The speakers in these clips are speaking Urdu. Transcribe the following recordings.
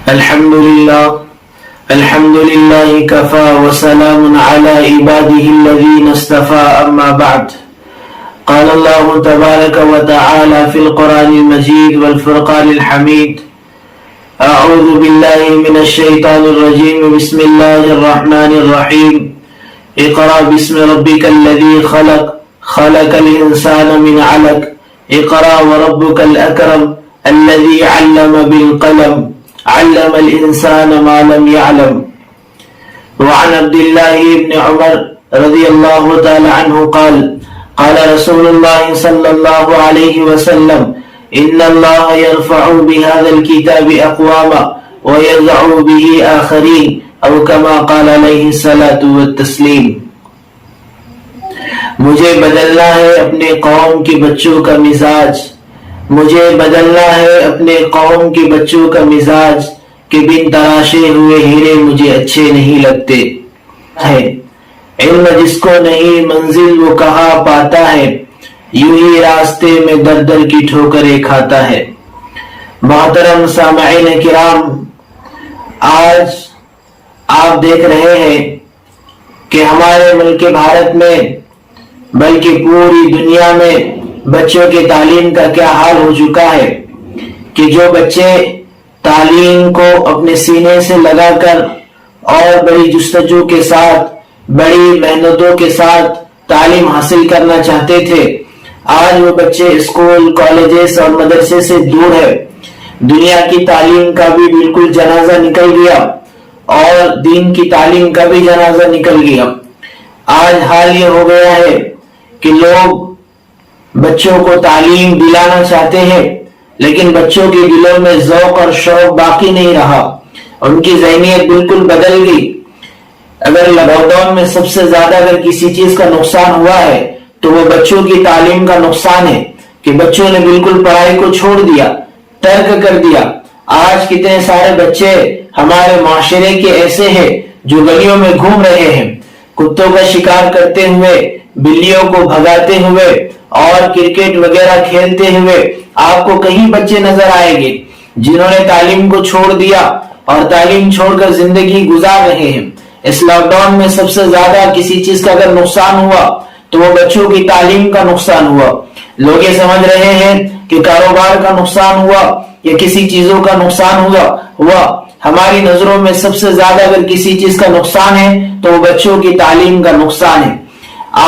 الحمد لله كفى وسلام على عباده الذين اصطفى أما بعد. قال الله تبارك وتعالى في القرآن المجيد والفرقان الحميد: أعوذ بالله من الشيطان الرجيم. بسم الله الرحمن الرحيم. اقرأ باسم ربك الذي خلق خلق الإنسان من علق اقرأ وربك الأكرم الذي علم بالقلم علم الإنسان ما لم يعلم. وعن عبد الله بن عمر رضي الله تعالى عنه قال: قال رسول الله صلى الله عليه وسلم: إن الله يرفع بهذا الكتاب أقواما ويضع به آخرين، أو كما قال عليه الصلاة والتسلیم. مجھے بدلنا ہے اپنے قوم کے بچوں کا مزاج، مجھے بدلنا ہے اپنے قوم کے بچوں کا مزاج، کہ بن تراشے ہوئے ہیرے مجھے اچھے نہیں لگتے ہیں. علم جس کو نہیں منزل وہ کہاں پاتا ہے، یوں ہی راستے میں در در کی ٹھوکریں کھاتا ہے. محترم سامعین کرام، آج آپ دیکھ رہے ہیں کہ ہمارے ملک بھارت میں بلکہ پوری دنیا میں بچوں کی تعلیم کا کیا حال ہو چکا ہے کہ جو بچے تعلیم کو اپنے سینے سے لگا کر اور بڑی جستجو کے ساتھ، بڑی محنتوں کے ساتھ تعلیم حاصل کرنا چاہتے تھے، آج وہ بچے اسکول، کالجز اور مدرسے سے دور ہے. دنیا کی تعلیم کا بھی بالکل جنازہ نکل گیا اور دین کی تعلیم کا بھی جنازہ نکل گیا. آج حال یہ ہو گیا ہے کہ لوگ بچوں کو تعلیم دلانا چاہتے ہیں، لیکن بچوں کے دلوں میں ذوق اور شوق باقی نہیں رہا، ان کی ذہنیت بالکل بدل گئی. اگر لاک ڈاؤن میں سب سے زیادہ اگر کسی چیز کا نقصان ہوا ہے تو وہ بچوں کی تعلیم کا نقصان ہے کہ بچوں نے بالکل پڑھائی کو چھوڑ دیا، ترک کر دیا. آج کتنے سارے بچے ہمارے معاشرے کے ایسے ہیں جو گلیوں میں گھوم رہے ہیں، کتوں کا شکار کرتے ہوئے، بلیوں کو بھگاتے ہوئے اور کرکٹ وغیرہ کھیلتے ہوئے آپ کو کئی بچے نظر آئیں گے جنہوں نے تعلیم کو چھوڑ دیا اور تعلیم چھوڑ کر زندگی گزار رہے ہیں. اس لاک ڈاؤن میں سب سے زیادہ کسی چیز کا اگر نقصان ہوا تو وہ بچوں کی تعلیم کا نقصان ہوا. لوگ یہ سمجھ رہے ہیں کہ کاروبار کا نقصان ہوا یا کسی چیزوں کا نقصان ہوا. ہماری نظروں میں سب سے زیادہ اگر کسی چیز کا نقصان ہے تو وہ بچوں کی تعلیم کا نقصان ہے.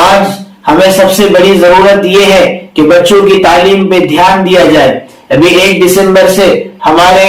آج ہمیں سب سے بڑی ضرورت یہ ہے کہ بچوں کی تعلیم پہ دھیان دیا جائے. ابھی 1 دسمبر سے ہمارے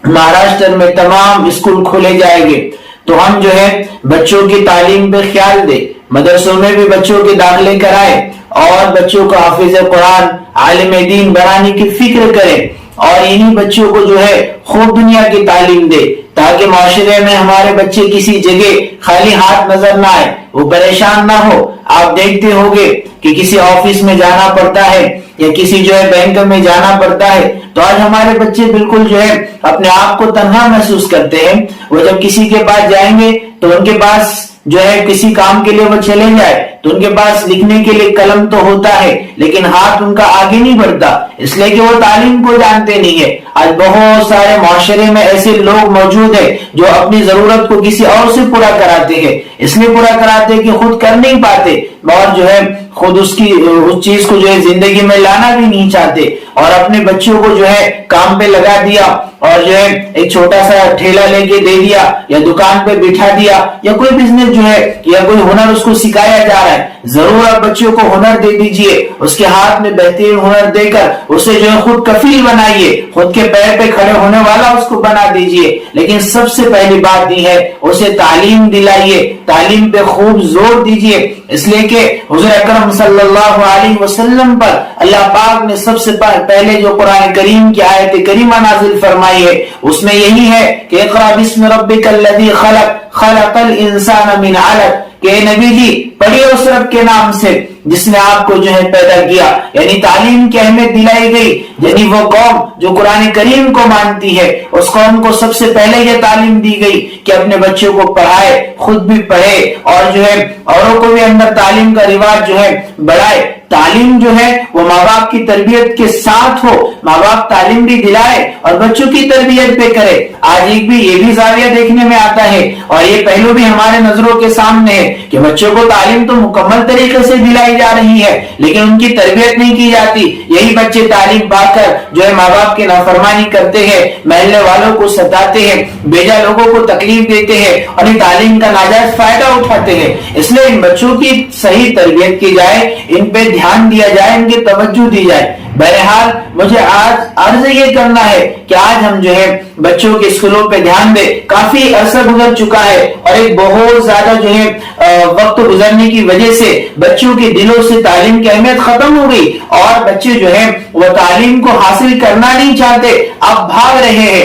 مہاراشٹر میں تمام اسکول کھولے جائیں گے، تو ہم جو ہے بچوں کی تعلیم پہ خیال دیں، مدرسوں میں بھی بچوں کے داخلے کرائیں اور بچوں کو حافظ قرآن، عالم دین بنانے کی فکر کریں اور انہی بچوں کو جو ہے خوب دنیا کی تعلیم دے تاکہ معاشرے میں ہمارے بچے کسی جگہ خالی ہاتھ نظر نہ آئے، وہ پریشان نہ ہو. آپ دیکھتے ہوگے کہ کسی آفس میں جانا پڑتا ہے یا کسی جو ہے بینک میں جانا پڑتا ہے تو آج ہمارے بچے بالکل جو ہے اپنے آپ کو تنہا محسوس کرتے ہیں. وہ جب کسی کے پاس جائیں گے تو ان کے پاس جو ہے کسی کام کے لیے وہ چلے جائے تو ان کے پاس لکھنے کے لیے قلم تو ہوتا ہے لیکن ہاتھ ان کا آگے نہیں بڑھتا، اس لیے کہ وہ تعلیم کو جانتے نہیں ہے. آج بہت سارے معاشرے میں ایسے لوگ موجود ہیں جو اپنی ضرورت کو کسی اور سے پورا کراتے ہیں، اس لیے پورا کراتے کہ خود کر نہیں پاتے اور جو ہے خود اس چیز کو جو ہے زندگی میں لانا بھی نہیں چاہتے اور اپنے بچوں کو جو ہے کام پہ لگا دیا اور جو ہے ایک چھوٹا سا ٹھیلا لے کے دے دیا یا دکان پہ بٹھا دیا یا کوئی بزنس جو ہے یا کوئی ہنر اس کو سکھایا جا رہا ہے. ضرور آپ بچوں کو ہنر دے دیجئے، اس کے ہاتھ میں بہترین ہنر دے کر اسے جو ہے خود کفیل بنائیے، خود کے پیر پہ کھڑے ہونے والا اس کو بنا دیجئے. لیکن سب سے پہلی بات یہ ہے اسے تعلیم دلائیے، تعلیم پہ خوب زور دیجئے، اس لیے کہ حضور اکرم صلی اللہ علیہ وسلم پر اللہ پاک نے سب سے پہلے جو قرآن کریم کی آیت کریمہ نازل فرمائی ہے اس میں یہی ہے کہ اقرأ بسم ربک الذی خلق خلق الانسان من علق. کہ نبی جی پڑھیے اس رب کے نام سے جس نے آپ کو جو ہے پیدا کیا، یعنی تعلیم کی اہمیت دلائی گئی۔ یعنی وہ قوم جو قرآن کریم کو مانتی ہے اس قوم کو سب سے پہلے یہ تعلیم دی گئی کہ اپنے بچوں کو پڑھائے، خود بھی پڑھے اور جو ہے اوروں کو بھی اندر تعلیم کا رواج جو ہے بڑھائے۔ تعلیم جو ہے وہ ماں باپ کی تربیت کے ساتھ ہو، ماں باپ تعلیم بھی دلائے اور بچوں کی تربیت پہ کرے۔ آج یہ بھی زاویہ دیکھنے میں آتا ہے اور یہ پہلو بھی ہمارے نظروں کے سامنے ہے کہ بچوں کو تعلیم تو مکمل طریقے سے دلائی جا رہی ہے لیکن ان کی تربیت نہیں کی جاتی۔ یہی بچے تعلیم پا کر جو ہے ماں باپ کی نافرمانی کرتے ہیں، محلے والوں کو ستاتے ہیں، بیجا لوگوں کو تکلیف دیتے ہیں اور ان تعلیم کا ناجائز فائدہ اٹھاتے ہیں۔ اس لیے ان بچوں کی صحیح تربیت کی جائے، ان پہ دھیان دیا جائے، ان کی توجہ دی جائے۔ بہرحال مجھے آج عرض یہ کرنا ہے کہ آج ہم جو ہے بچوں کے اسکولوں پہ دھیان دیں۔ کافی عرصہ گزر چکا ہے اور ایک بہت زیادہ جو ہے وقت گزرنے کی وجہ سے بچوں کے دلوں سے تعلیم کی اہمیت ختم ہو گئی اور بچے جو ہے وہ تعلیم کو حاصل کرنا نہیں چاہتے، اب بھاگ رہے ہیں۔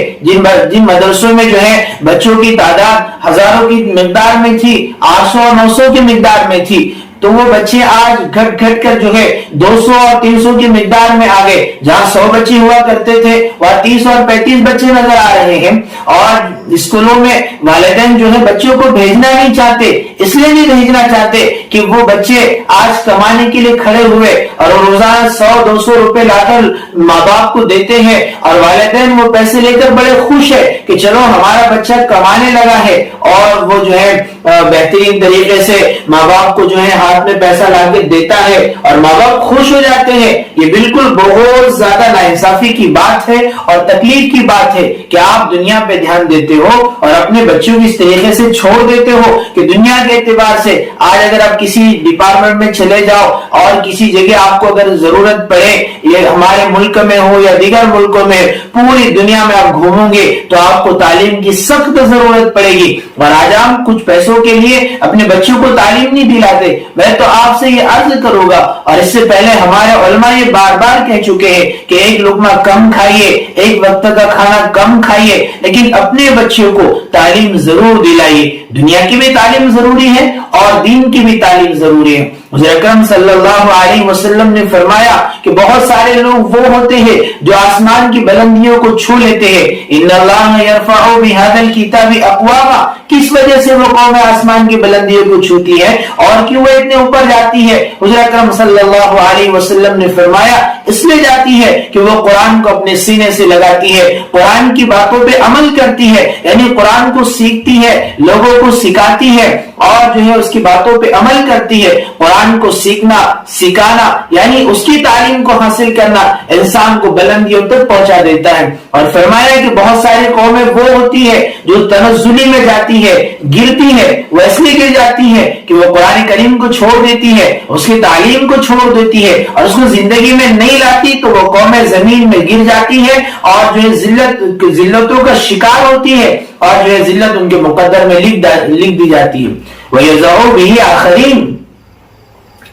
جن مدرسوں میں جو ہے بچوں کی تعداد ہزاروں کی مقدار میں تھی، 800 اور 900 کی مقدار میں تھی، تو وہ بچے آج گھٹ گھٹ کر جو ہے 200 اور 300 کی مقدار میں آ گئے۔ جہاں 100 بچے ہوا کرتے تھے وہاں 30 اور 35 بچے نظر آ رہے ہیں۔ اور اسکولوں میں والدین جو ہے بچوں کو بھیجنا نہیں چاہتے، اس لیے نہیں بھیجنا چاہتے کہ وہ بچے آج کمانے کے لیے کھڑے ہوئے اور روزانہ 100-200 روپے لا کر ماں باپ کو دیتے ہیں اور والدین وہ پیسے لے کر بڑے خوش ہے کہ چلو ہمارا بچہ کمانے لگا ہے، اور وہ جو ہے بہترین طریقے سے ماں باپ کو جو ہے ہاتھ میں پیسہ لا کے دیتا ہے اور ماں باپ خوش ہو جاتے ہیں۔ یہ بالکل بہت زیادہ ناانصافی کی بات ہے اور تکلیف کی بات ہے کہ آپ دنیا پہ دھیان دیتے ہو اور اپنے بچوں کی اس طریقے سے چھوڑ دیتے ہو کہ دنیا کے اعتبار سے آج اگر آپ کسی ڈپارٹمنٹ میں چلے جاؤ اور کسی جگہ آپ کو اگر ضرورت پڑے، یہ ہمارے ملک میں ہو یا دیگر ملکوں میں، پوری دنیا میں آپ گھومو گے تو آپ کو تعلیم کی سخت ضرورت پڑے گی۔ اور آج ہم کچھ پیسوں کے لیے اپنے بچوں کو تعلیم نہیں دلاتے۔ میں تو آپ سے یہ عرض کروں گا اور اس سے پہلے ہمارے علماء یہ بار بار کہہ چکے ہیں کہ ایک لقمہ کم کھائیے، ایک وقت کا کھانا کم کھائیے، لیکن اپنے بچوں کو تعلیم ضرور دلائیے۔ دنیا کی بھی تعلیم ضروری ہے اور دین کی بھی تعلیم ضروری ہے۔ حضور اکرم صلی اللہ علیہ وسلم نے فرمایا کہ بہت سارے لوگ وہ ہوتے ہیں جو آسمان کی بلندیوں کو چھو لیتے ہیں۔ ان اللہ یرفع بہذا الکتاب اقواما، کس وجہ سے وہ قوم آسمان کی بلندیوں کو چھوتی ہے اور کیوں وہ اتنے اوپر جاتی ہے؟ حضور اکرم صلی اللہ علیہ وسلم نے فرمایا اس لیے جاتی ہے کہ وہ قرآن کو اپنے سینے سے لگاتی ہے، قرآن کی باتوں پہ عمل کرتی ہے، یعنی قرآن کو سیکھتی ہے، لوگوں کو سکھاتی ہے اور جو ہے اس کی باتوں پہ عمل کرتی ہے۔ قرآن کو سیکھنا، سکھانا یعنی اس کی تعلیم کو حاصل کرنا انسان کو بلندیوں تک پہنچا دیتا ہے۔ اور فرمایا کہ بہت ساری قومیں وہ ہوتی ہے جو تنزلی میں جاتی ہے، گرتی ہے، وہ اس لیے گر جاتی ہے کہ وہ قرآن کریم کو چھوڑ دیتی ہے، اس کی تعلیم کو چھوڑ دیتی ہے اور اس کو زندگی میں نہیں لاتی، تو وہ قومیں زمین میں گر جاتی ہے اور جو ہے ذلتوں کا شکار ہوتی ہے اور جو ہے ذلت ان کے مقدر میں لکھ دی جاتی ہے۔ وَيَذَعُ بِهِ آخَرِينَ،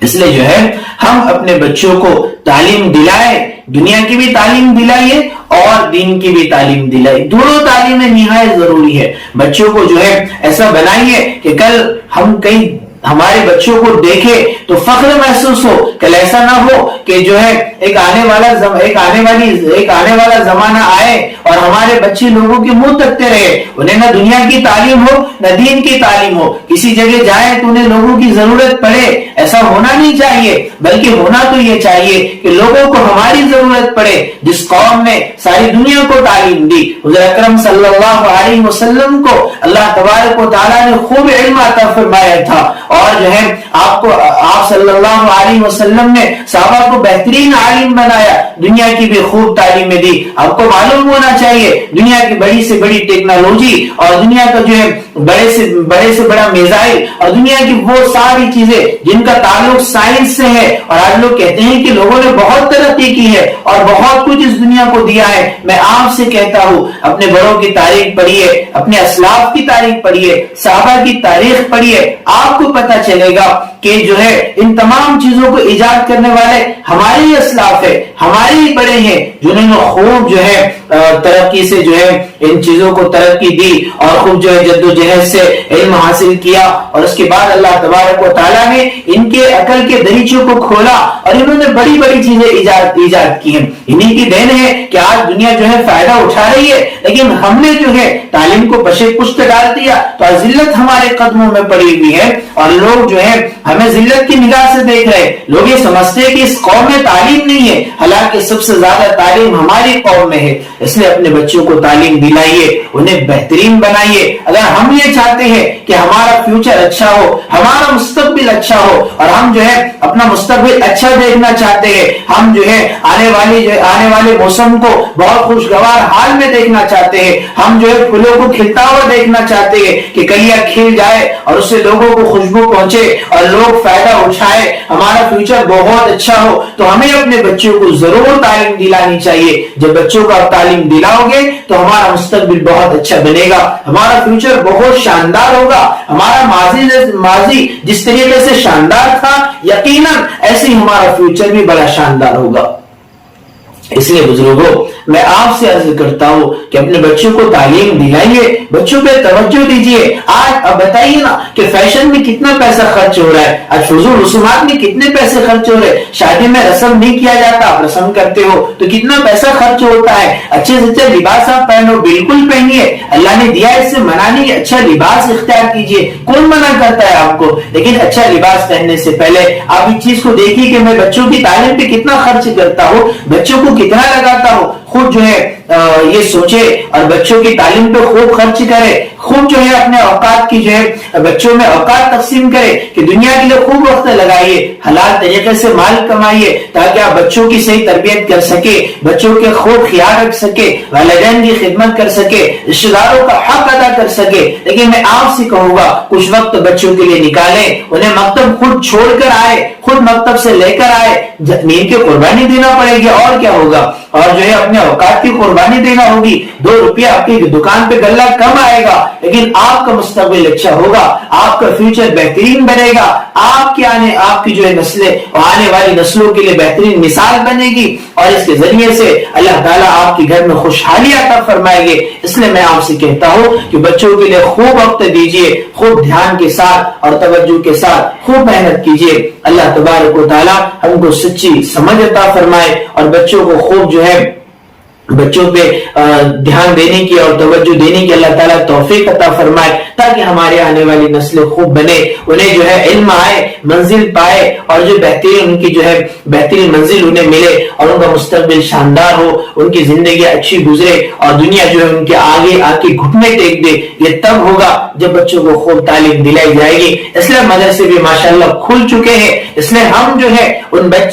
اس لیے جو ہے ہم اپنے بچوں کو تعلیم دلائے، دنیا کی بھی تعلیم دلائیے اور دین کی بھی تعلیم دلائیے، دونوں تعلیمیں نہایت ضروری ہے۔ بچوں کو جو ہے ایسا بنائیے کہ کل ہم کہیں ہمارے بچوں کو دیکھے تو فخر محسوس ہو، کل ایسا نہ ہو کہ جو ہے ایک آنے والا زمانہ آئے اور ہمارے بچے لوگوں کے منہ تکتے رہے، انہیں نہ دنیا کی تعلیم ہو نہ دین کی تعلیم ہو، کسی جگہ جائے تو انہیں لوگوں کی ضرورت پڑے۔ ایسا ہونا نہیں چاہیے، بلکہ ہونا تو یہ چاہیے کہ لوگوں کو ہماری ضرورت پڑے۔ جس قوم نے ساری دنیا کو تعلیم دی، حضور اکرم صلی اللہ علیہ وسلم کو اللہ تبارک و تعالیٰ نے خوب علم عطا فرمایا تھا اور جو ہے آپ صلی اللہ علیہ وسلم نے صحابہ کو بہترین عالم بنایا، دنیا کی بھی خوب تعلیمیں دی۔ آپ کو معلوم ہونا چاہیے دنیا کی بڑی سے بڑی ٹیکنالوجی اور دنیا کا جو ہے بڑے سے بڑا میزائل اور دنیا کی وہ ساری چیزیں جن کا تعلق سائنس سے ہے، اور آج لوگ کہتے ہیں کہ لوگوں نے بہت ترقی کی ہے اور بہت کچھ اس دنیا کو دیا ہے۔ میں آپ سے کہتا ہوں اپنے بڑوں کی تاریخ پڑھیے، اپنے اسلاف کی تاریخ پڑھیے، صحابہ کی تاریخ پڑھیے، آپ کو پتا چلے گا کہ جو ہے ان تمام چیزوں کو ایجاد کرنے والے ہمارے ہی اسلاف ہے، ہمارے ہی بڑے ہیں، جنہوں نے خوب جو ہے ترقی سے جو ہے ان چیزوں کو ترقی دی اور خوب جو ہے جدوجہد سے علم حاصل کیا، اور اس کے بعد اللہ تبارک و تعالیٰ نے ان کے عقل کے دریچوں کو کھولا اور انہوں نے بڑی بڑی چیزیں ایجاد کی ہیں۔ انہی کی دین ہے کہ آج دنیا جو ہے فائدہ اٹھا رہی ہے، لیکن ہم نے جو ہے تعلیم کو پشے پشت ڈال دیا تو ذلت ہمارے قدموں میں پڑی ہوئی ہے، اور لوگ جو ہے ہمیں ذلت کی نگاہ سے دیکھ رہے، لوگ یہ سمجھتے ہیں کہ اس قوم میں تعلیم نہیں ہے، حالانکہ سب سے زیادہ تعلیم ہماری قوم میں ہے۔ اس لیے اپنے بچوں کو تعلیم دلائیے، انہیں بہترین بنائیے۔ اگر ہم یہ چاہتے ہیں کہ ہمارا فیوچر اچھا ہو، ہمارا مستقبل اچھا ہو، اور ہم جو ہے اپنا مستقبل اچھا دیکھنا چاہتے ہیں، ہم جو ہے آنے والے موسم کو بہت خوشگوار حال میں دیکھنا چاہتے ہیں، ہم جو ہے پھولوں کو کھلتا ہوا دیکھنا چاہتے ہیں کہ کلیاں کھل جائے اور اس سے لوگوں کو خوشبو پہنچے اور لوگ فائدہ اٹھائے، ہمارا فیوچر بہت اچھا ہو، تو ہمیں اپنے بچوں کو ضرور تعلیم دلانی چاہیے۔ جب بچوں کو آپ تعلیم دلاؤ گے تو ہمارا مستقبل بہت اچھا بنے گا، ہمارا فیوچر بہت شاندار ہوگا، ہمارا ماضی جس طریقے سے شاندار تھا یقیناً ایسے ہی ہمارا فیوچر بھی بڑا شاندار ہوگا۔ اس لیے بزرگوں، میں آپ سے عرض کرتا ہوں کہ اپنے بچوں کو تعلیم دلائیے، بچوں پہ توجہ دیجیے۔ آج اب بتائیے نا کہ فیشن میں کتنا پیسہ خرچ ہو رہا ہے، آج فضول رسومات میں کتنے پیسے خرچ ہو رہے ہیں، شادی میں رسم نہیں کیا جاتا، آپ رسم کرتے ہو تو کتنا پیسہ خرچ ہوتا ہے۔ اچھے سے اچھا لباس آپ پہنو، بالکل پہنیے، اللہ نے دیا اس سے منع نہیں، اچھا لباس اختیار کیجیے، کون منع کرتا ہے آپ کو، لیکن اچھا لباس پہننے سے پہلے آپ اس چیز کو دیکھیے کہ میں بچوں کی تعلیم پہ کتنا خرچ کرتا ہوں، بچوں کو کتنا لگاتا ہوں، خود جو ہے یہ سوچے اور بچوں کی تعلیم پہ خوب خرچ کرے، خوب جو ہے اپنے اوقات کی جو ہے بچوں میں اوقات تقسیم کرے کہ دنیا کے لیے خوب وقت لگائیے، حلال طریقے سے مال کمائیے تاکہ آپ بچوں کی صحیح تربیت کر سکے، بچوں کے خوب خیال رکھ سکے، والدین کی خدمت کر سکے، رشتہ داروں کا حق ادا کر سکے۔ لیکن میں آپ سے کہوں گا کچھ وقت بچوں کے لیے نکالیں، انہیں مکتب خود چھوڑ کر آئے، خود مکتب سے لے کر آئے، نیند کی قربانی دینا پڑے گی اور کیا ہوگا، اور جو ہے اپنے اوقات کی قربانی دینا ہوگی۔ 2 روپیہ آپ کی دکان پہ غلہ کم آئے گا لیکن آپ کا مستقبل اچھا ہوگا، آپ کا فیوچر بہترین بنے گا، آپ کی جو ہے نسلیں آنے والی نسلوں کے لیے بہترین مثال بنے گی، اور اس کے ذریعے سے اللہ تعالیٰ آپ کے گھر میں خوشحالی عطا فرمائے گے۔ اس لیے میں آپ سے کہتا ہوں کہ بچوں کے لیے خوب وقت دیجیے، خوب دھیان کے ساتھ اور توجہ کے ساتھ خوب محنت کیجیے۔ اللہ تبارک و تعالیٰ ہم کو سچی سمجھ عطا فرمائے اور بچوں کو خوب جو ہے بچوں پہ دھیان دینے کی اور توجہ دینے کی اللہ تعالیٰ توفیق عطا فرمائے تاکہ ہمارے آنے والی نسلیں خوب بنے، انہیں جو ہے علم آئے، منزل پائے، اور جو بہترین ان کی جو ہے بہترین منزل انہیں ملے اور ان کا مستقبل شاندار ہو، ان کی زندگی اچھی گزرے اور دنیا جو ہے ان کے آگے آ کے گھٹنے ٹیک دے۔ یہ تب ہوگا جب بچوں کو خوب تعلیم دلائی جائے گی۔ اس لیے مدرسے بھی ماشاءاللہ کھل چکے ہیں، اس لیے ہم جو ہے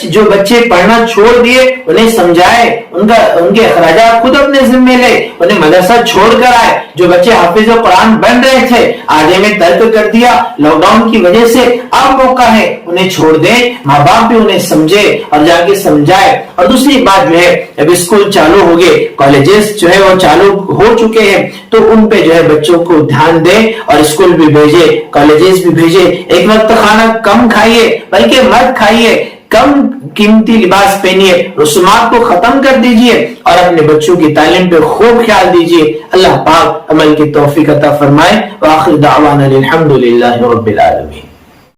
جو بچے پڑھنا چھوڑ دیے انہیں سمجھائے، ان کے اخراجات خود اپنے ذمہ لے، انہیں مدرسہ چھوڑ کر آئے۔ جو بچے حافظ قرآن بن رہے تھے آدھے میں ترک کر دیا لاک ڈاؤن کی وجہ سے، اب موقع ہے انہیں چھوڑ دیں، ماں باپ بھی انہیں سمجھے اور جا کے سمجھائے۔ اور دوسری بات جو ہے اب اسکول چالو ہو گئے، کالجز جو ہے وہ چالو ہو چکے ہیں، تو ان پہ جو ہے بچوں کو دھیان دیں اور اسکول بھی بھیجے، کالجز بھی بھیجے۔ ایک وقت کھانا کم کھائیے بلکہ مت کھائیے، کم قیمتی لباس پہنیے، رسومات کو ختم کر دیجئے اور اپنے بچوں کی تعلیم پہ خوب خیال دیجئے۔ اللہ پاک عمل کی توفیق عطا فرمائے۔ وآخر دعوانا الحمدللہ رب العالمین۔